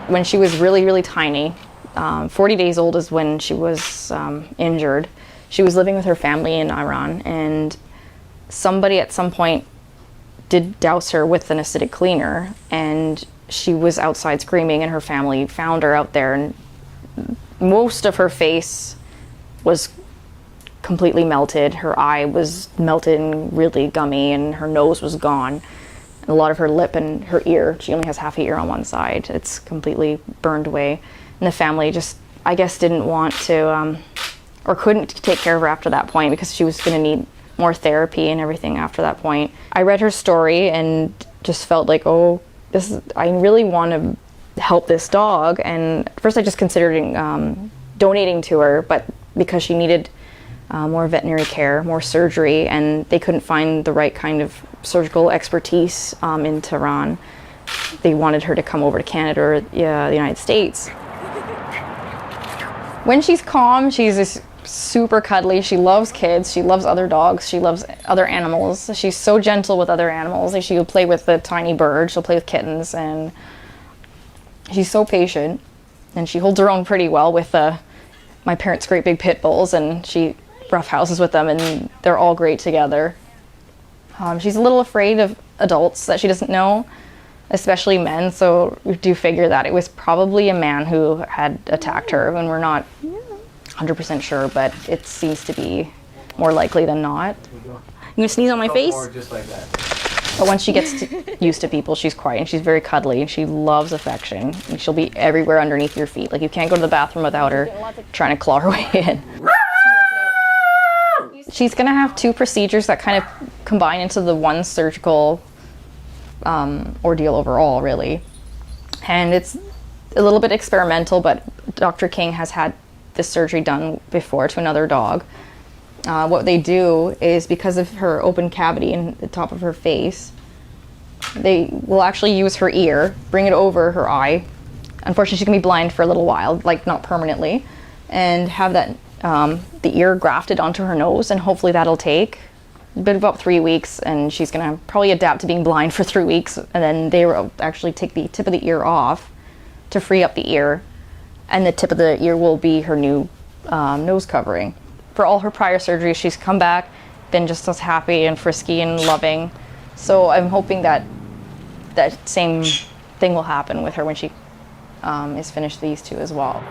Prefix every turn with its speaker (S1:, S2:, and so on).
S1: when she was really, really tiny. 40 days old is when she was injured. She was living with her family in Iran, and somebody at some point did douse her with an acidic cleaner, and she was outside screaming, and her family found her out there, and most of her face was completely melted. Her eye was melted and really gummy, and her nose was gone. And a lot of her lip and her ear, she only has half a ear on one side, it's completely burned away. And the family just, I guess, didn't want to, or couldn't take care of her after that point, because she was going to need more therapy and everything after that point. I read her story and just felt like, oh, I really want to help this dog. And at first I just considered donating to her, but because she needed more veterinary care, more surgery, and they couldn't find the right kind of surgical expertise in Tehran, they wanted her to come over to Canada or the United States. When she's calm, she's just super cuddly. She loves kids. She loves other dogs. She loves other animals. She's so gentle with other animals. Like, she'll play with the tiny bird. She'll play with kittens, and she's so patient. And she holds her own pretty well with my parents' great big pit bulls, and she roughhouses with them, and they're all great together. She's a little afraid of adults that she doesn't know, especially men, so we do figure that it was probably a man who had attacked her, and we're not 100% sure, but it seems to be more likely than not. You gonna sneeze on my face?
S2: Or just like that.
S1: But once she gets used to people, she's quiet, and she's very cuddly, and she loves affection, and she'll be everywhere underneath your feet. Like, you can't go to the bathroom without her trying to claw her way in. She's gonna have 2 procedures that kind of combine into the one surgical ordeal overall, really. And it's a little bit experimental, but Dr. King has had this surgery done before to another dog. What they do is, because of her open cavity in the top of her face, they will actually use her ear, bring it over her eye. Unfortunately, she can be blind for a little while, like not permanently, and have that the ear grafted onto her nose, and hopefully that'll take about 3 weeks, and she's gonna probably adapt to being blind for 3 weeks, and then they will actually take the tip of the ear off to free up the ear, and the tip of the ear will be her new nose covering. For all her prior surgeries, she's come back, been just as happy and frisky and loving, so I'm hoping that that same thing will happen with her when she is finished these 2 as well.